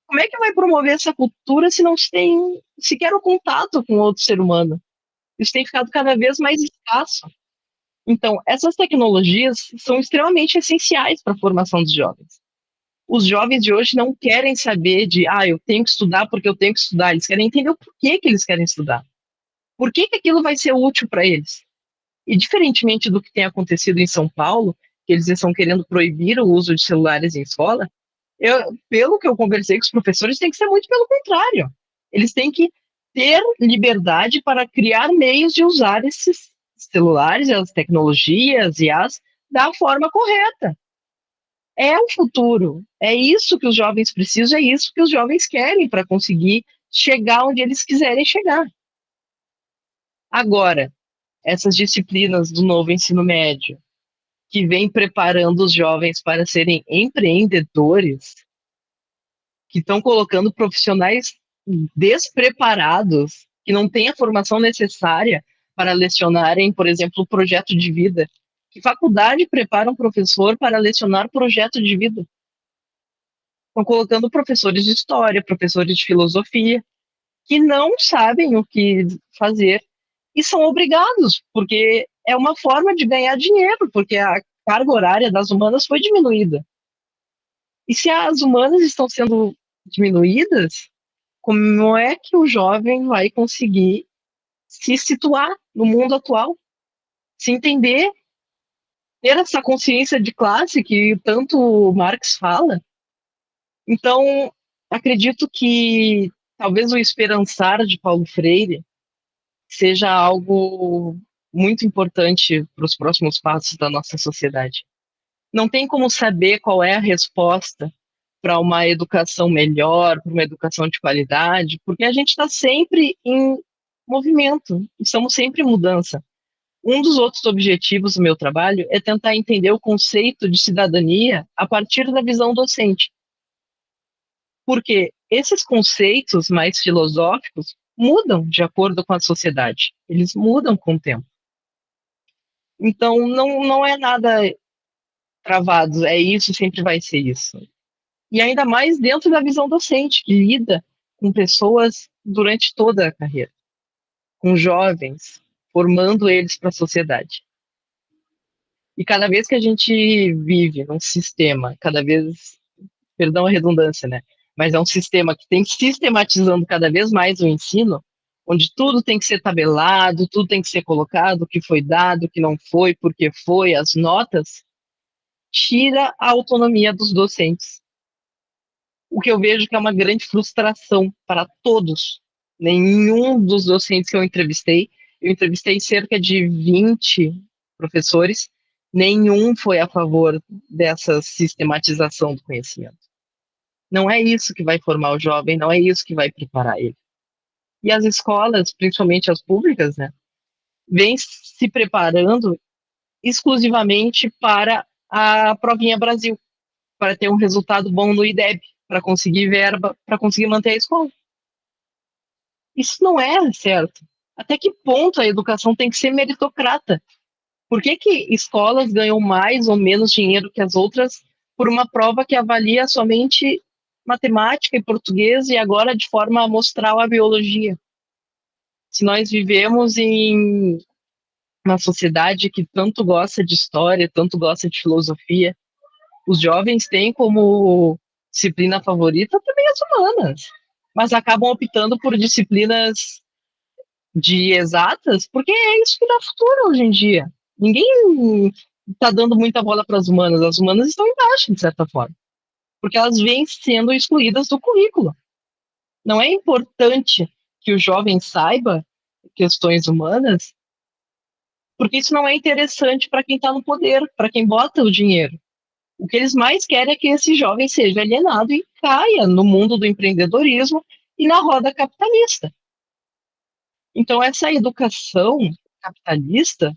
Como é que vai promover essa cultura se não se tem sequer o contato com outro ser humano? Isso tem ficado cada vez mais escasso. Então, essas tecnologias são extremamente essenciais para a formação dos jovens. Os jovens de hoje não querem saber de, eu tenho que estudar porque eu tenho que estudar. Eles querem entender o porquê que eles querem estudar. Por que aquilo vai ser útil para eles? E diferentemente do que tem acontecido em São Paulo, que eles estão querendo proibir o uso de celulares em escola, pelo que eu conversei com os professores, tem que ser muito pelo contrário. Eles têm que ter liberdade para criar meios de usar esses celulares, as tecnologias e da forma correta. É o futuro. É isso que os jovens precisam, é isso que os jovens querem para conseguir chegar onde eles quiserem chegar. Agora, essas disciplinas do novo ensino médio, que vem preparando os jovens para serem empreendedores, que estão colocando profissionais despreparados, que não têm a formação necessária para lecionarem, por exemplo, o projeto de vida. Que faculdade prepara um professor para lecionar projeto de vida? Estão colocando professores de história, professores de filosofia, que não sabem o que fazer e são obrigados, porque é uma forma de ganhar dinheiro, porque a carga horária das humanas foi diminuída. E se as humanas estão sendo diminuídas, como é que o jovem vai conseguir se situar no mundo atual, se entender, ter essa consciência de classe que tanto Marx fala? Então, acredito que talvez o esperançar de Paulo Freire seja algo muito importante para os próximos passos da nossa sociedade. Não tem como saber qual é a resposta para uma educação melhor, para uma educação de qualidade, porque a gente está sempre em movimento, estamos sempre em mudança. Um dos outros objetivos do meu trabalho é tentar entender o conceito de cidadania a partir da visão docente. Porque esses conceitos mais filosóficos mudam de acordo com a sociedade, eles mudam com o tempo. Então, não é nada travado, é isso, sempre vai ser isso. E ainda mais dentro da visão docente, que lida com pessoas durante toda a carreira, com jovens, formando eles para a sociedade. E cada vez que a gente vive num sistema, cada vez, perdão a redundância, né? Mas é um sistema que tem sistematizando cada vez mais o ensino, onde tudo tem que ser tabelado, tudo tem que ser colocado, o que foi dado, o que não foi, porque foi, as notas, tira a autonomia dos docentes. O que eu vejo que é uma grande frustração para todos. Nenhum dos docentes que eu entrevistei cerca de 20 professores, nenhum foi a favor dessa sistematização do conhecimento. Não é isso que vai formar o jovem, não é isso que vai preparar ele. E as escolas, principalmente as públicas, né, vêm se preparando exclusivamente para a provinha Brasil, para ter um resultado bom no IDEB, para conseguir verba, para conseguir manter a escola. Isso não é certo. Até que ponto a educação tem que ser meritocrata? Por que escolas ganham mais ou menos dinheiro que as outras por uma prova que avalia somente matemática e português e agora de forma amostral a biologia? Se nós vivemos em uma sociedade que tanto gosta de história, tanto gosta de filosofia, os jovens têm como disciplina favorita também as humanas, mas acabam optando por disciplinas de exatas, porque é isso que dá futuro hoje em dia. Ninguém está dando muita bola para as humanas estão embaixo, de certa forma, porque elas vêm sendo excluídas do currículo. Não é importante que o jovem saiba questões humanas, porque isso não é interessante para quem está no poder, para quem bota o dinheiro. O que eles mais querem é que esse jovem seja alienado e caia no mundo do empreendedorismo e na roda capitalista. Então, essa educação capitalista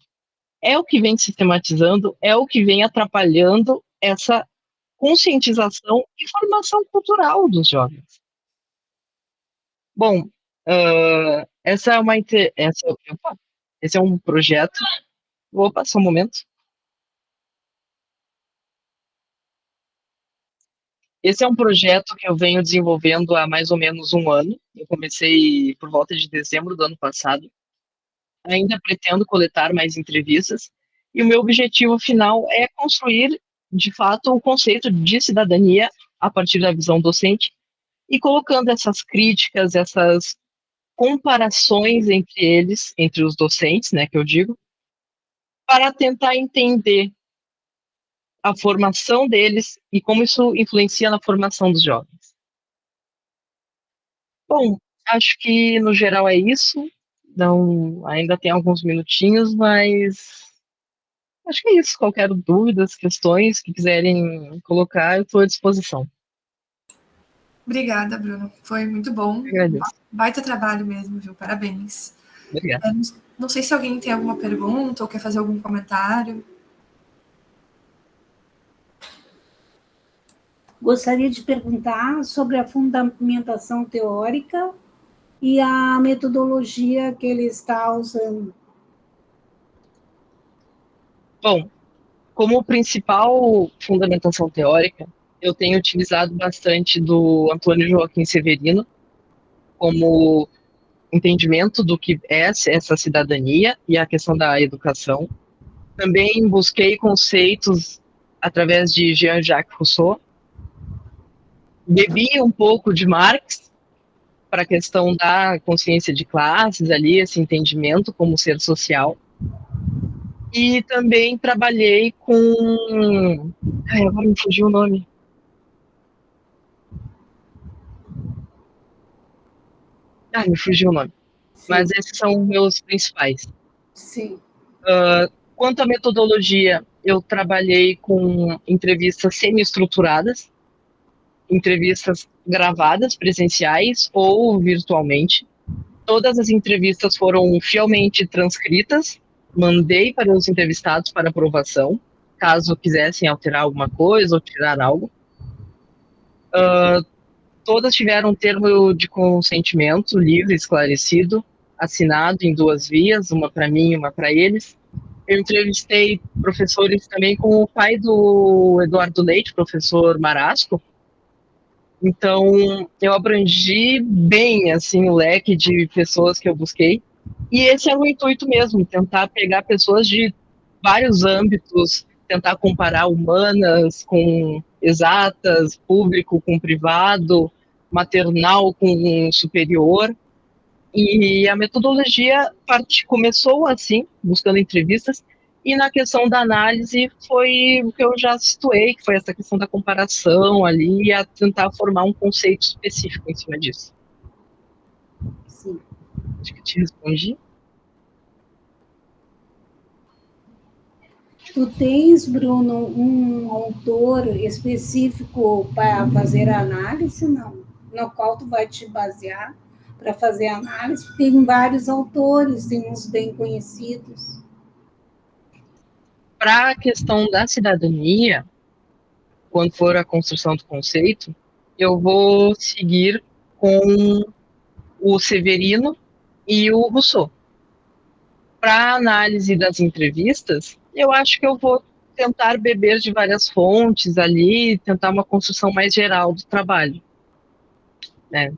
é o que vem sistematizando, é o que vem atrapalhando essa conscientização e formação cultural dos jovens. Bom, essa é uma esse é um projeto. Opa, só um momento. Esse é um projeto que eu venho desenvolvendo há mais ou menos um ano. Eu comecei por volta de dezembro do ano passado. Ainda pretendo coletar mais entrevistas. E o meu objetivo final é construir, de fato, o conceito de cidadania a partir da visão docente e colocando essas críticas, essas comparações entre eles, entre os docentes, né, que eu digo, para tentar entender a formação deles e como isso influencia na formação dos jovens. Bom, acho que no geral é isso. Não, ainda tem alguns minutinhos, mas acho que é isso. Qualquer dúvidas, questões que quiserem colocar, eu estou à disposição. Obrigada, Bruno. Foi muito bom. Agradeço. Baita trabalho mesmo, viu? Parabéns. Obrigado. Não sei se alguém tem alguma pergunta ou quer fazer algum comentário. Gostaria de perguntar sobre a fundamentação teórica e a metodologia que ele está usando. Bom, como principal fundamentação teórica, eu tenho utilizado bastante do Antônio Joaquim Severino como entendimento do que é essa cidadania e a questão da educação. Também busquei conceitos através de Jean-Jacques Rousseau. Bebi um pouco de Marx para a questão da consciência de classes ali, esse entendimento como ser social. E também trabalhei com... Ai, agora me fugiu o nome. Me fugiu o nome. Sim. Mas esses são meus principais. Sim. Quanto à metodologia, eu trabalhei com entrevistas semi-estruturadas, entrevistas gravadas, presenciais ou virtualmente. Todas as entrevistas foram fielmente transcritas, mandei para os entrevistados para aprovação, caso quisessem alterar alguma coisa ou tirar algo. Todas tiveram um termo de consentimento livre, esclarecido, assinado em 2 vias, uma para mim e uma para eles. Eu entrevistei professores também com o pai do Eduardo Leite, professor Marasco. Então, eu abrangi bem assim o leque de pessoas que eu busquei. E esse é o intuito mesmo, tentar pegar pessoas de vários âmbitos, tentar comparar humanas com exatas, público com privado, maternal com superior. E a metodologia começou assim, buscando entrevistas, e na questão da análise foi o que eu já situei, que foi essa questão da comparação ali, e a tentar formar um conceito específico em cima disso. Sim. Acho que te respondi. Tu tens, Bruno, um autor específico para fazer a análise, não? No qual tu vai te basear para fazer a análise? Tem vários autores, tem uns bem conhecidos. Para a questão da cidadania, quando for a construção do conceito, eu vou seguir com o Severino e o Rousseau. Para a análise das entrevistas, eu acho que eu vou tentar beber de várias fontes ali, tentar uma construção mais geral do trabalho, né?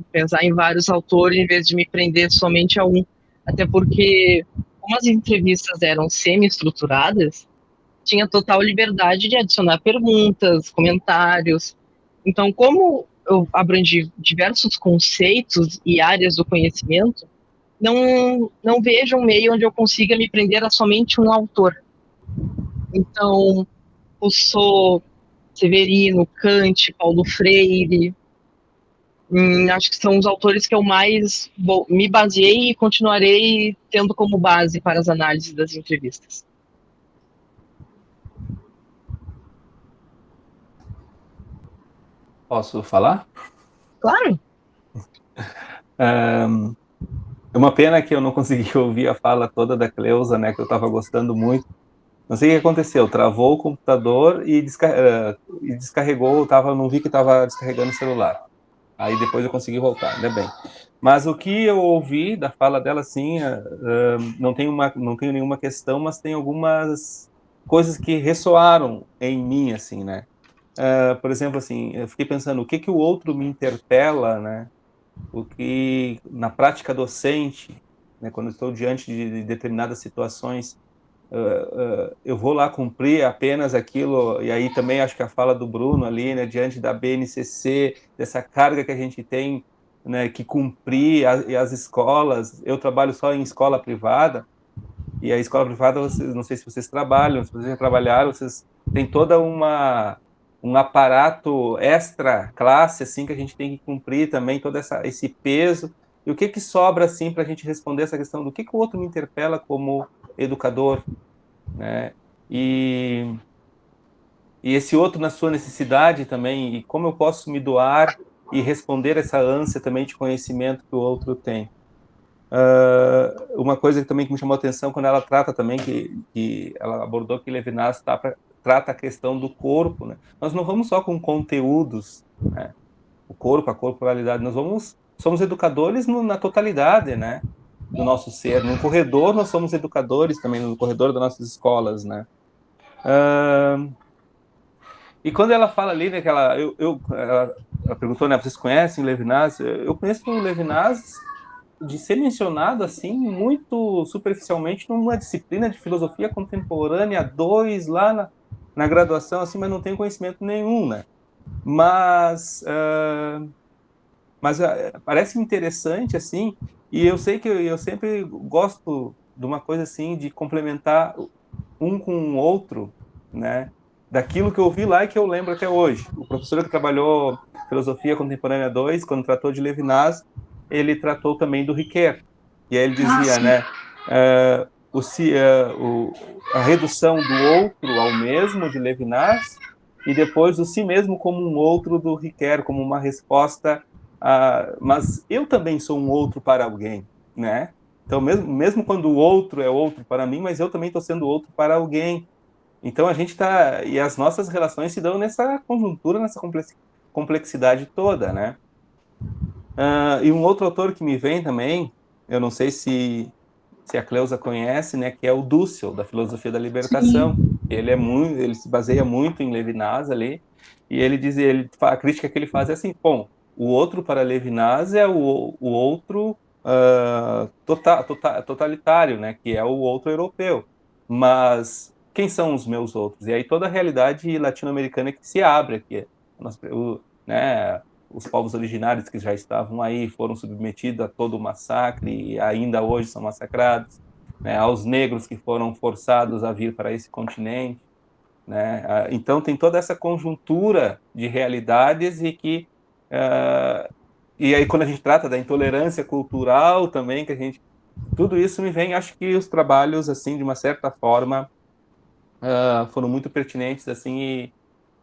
Pensar em vários autores em vez de me prender somente a um, até porque como as entrevistas eram semi-estruturadas, tinha total liberdade de adicionar perguntas, comentários. Então, como eu abrangi diversos conceitos e áreas do conhecimento, não vejo um meio onde eu consiga me prender a somente um autor. Então, Rousseau, Severino, Kant, Paulo Freire, acho que são os autores que eu mais me baseei e continuarei tendo como base para as análises das entrevistas. Posso falar? Claro. É uma pena que eu não consegui ouvir a fala toda da Cleusa, né, que eu estava gostando muito. Não sei o que aconteceu, travou o computador e descarregou, não vi que estava descarregando o celular. Aí depois eu consegui voltar, ainda bem. Mas o que eu ouvi da fala dela, assim, não tenho nenhuma questão, mas tem algumas coisas que ressoaram em mim, assim, né? Por exemplo, assim, eu fiquei pensando, o que o outro me interpela, né? O que, na prática docente, né, quando eu estou diante de determinadas situações, eu vou lá cumprir apenas aquilo, e aí também acho que a fala do Bruno ali, né, diante da BNCC, dessa carga que a gente tem, né, que cumprir, e as escolas, eu trabalho só em escola privada, e a escola privada, não sei se vocês trabalham, se vocês já trabalharam, vocês têm toda um aparato extra classe, assim, que a gente tem que cumprir também, todo esse peso. E o que sobra, assim, para a gente responder essa questão do que o outro me interpela como educador, né? E esse outro na sua necessidade também, e como eu posso me doar e responder essa ânsia também de conhecimento que o outro tem. Uma coisa também que me chamou a atenção quando ela trata também, que ela abordou que Levinas trata a questão do corpo, né? Nós não vamos só com conteúdos, né? O corpo, a corporalidade, somos educadores na totalidade, né? Do nosso ser. No corredor, nós somos educadores também, no corredor das nossas escolas, né? E quando ela fala ali, né, que ela perguntou, né, vocês conhecem Levinas? Eu conheço o Levinas de ser mencionado, assim, muito superficialmente numa disciplina de filosofia contemporânea 2, lá na graduação, assim, mas não tenho conhecimento nenhum, né? Mas parece interessante, assim, e eu sei que eu sempre gosto de uma coisa, assim, de complementar um com o outro, né? Daquilo que eu vi lá e que eu lembro até hoje. O professor que trabalhou Filosofia Contemporânea 2, quando tratou de Levinas, ele tratou também do Ricoeur, e aí ele dizia, né, a redução do outro ao mesmo de Levinas, e depois o si mesmo como um outro do Ricoeur, como uma resposta mas eu também sou um outro para alguém, né? Então, mesmo quando o outro é outro para mim, mas eu também estou sendo outro para alguém. Então, a gente está... E as nossas relações se dão nessa conjuntura, nessa complexidade toda, né? E um outro autor que me vem também, eu não sei se a Cleusa conhece, né, que é o Dussel, da Filosofia da Libertação. Sim. Ele se baseia muito em Levinas ali, e ele diz, a crítica que ele faz é assim, bom, o outro para Levinas é o outro totalitário, né, que é o outro europeu. Mas quem são os meus outros? E aí toda a realidade latino-americana que se abre aqui, né, os povos originários que já estavam aí foram submetidos a todo o massacre e ainda hoje são massacrados, né, aos negros que foram forçados a vir para esse continente, né? Então tem toda essa conjuntura de realidades e aí quando a gente trata da intolerância cultural também, tudo isso me vem, acho que os trabalhos, assim, de uma certa forma, foram muito pertinentes, assim,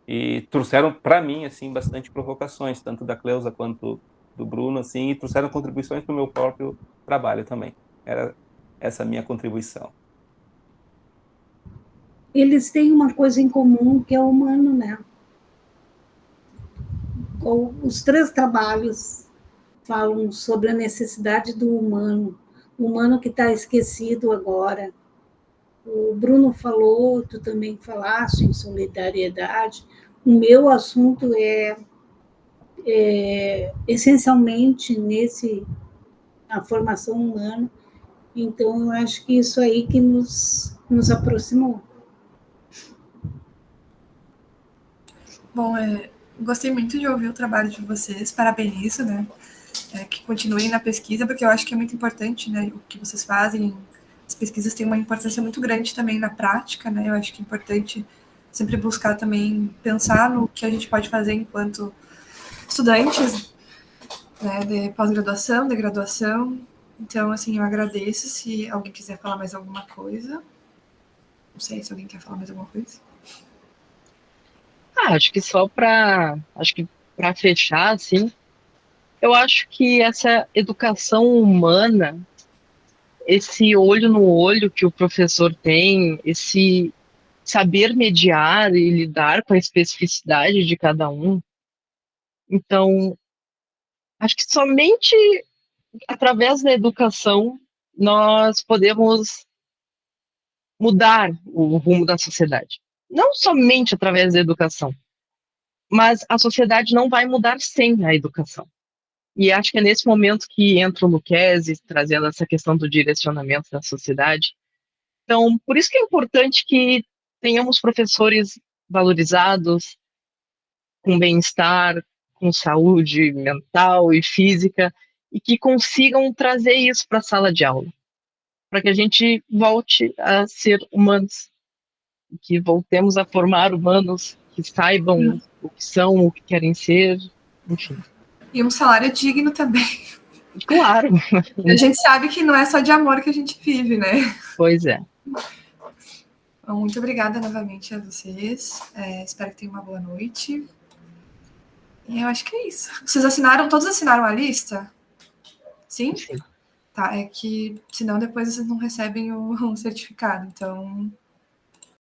e trouxeram para mim, assim, bastante provocações, tanto da Cleusa quanto do Bruno, assim, e trouxeram contribuições para o meu próprio trabalho também. Era essa a minha contribuição. Eles têm uma coisa em comum, que é o humano, né? Os 3 trabalhos falam sobre a necessidade do humano, o humano que está esquecido agora. O Bruno falou, tu também falaste em solidariedade. O meu assunto é essencialmente a formação humana. Então, eu acho que isso aí que nos aproximou. Bom, gostei muito de ouvir o trabalho de vocês, parabenizo, né? Que continuem na pesquisa, porque eu acho que é muito importante, né? O que vocês fazem, as pesquisas têm uma importância muito grande também na prática, né? Eu acho que é importante sempre buscar também pensar no que a gente pode fazer enquanto estudantes, né, de pós-graduação, de graduação. Então, assim, eu agradeço. Se alguém quiser falar mais alguma coisa. Não sei se alguém quer falar mais alguma coisa. Acho que para fechar, assim, eu acho que essa educação humana, esse olho no olho que o professor tem, esse saber mediar e lidar com a especificidade de cada um. Então, acho que somente através da educação nós podemos mudar o rumo da sociedade. Não somente através da educação, mas a sociedade não vai mudar sem a educação. E acho que é nesse momento que entra o Lucchesi, trazendo essa questão do direcionamento da sociedade. Então, por isso que é importante que tenhamos professores valorizados, com bem-estar, com saúde mental e física, e que consigam trazer isso para a sala de aula, para que a gente volte a ser humanos, que voltemos a formar humanos que saibam o que são, o que querem ser, enfim. E um salário digno também. Claro. A gente sabe que não é só de amor que a gente vive, né? Pois é. Bom, muito obrigada novamente a vocês. Espero que tenham uma boa noite. E eu acho que é isso. Todos assinaram a lista? Sim? Sim. Tá, é que senão depois vocês não recebem o certificado. Então,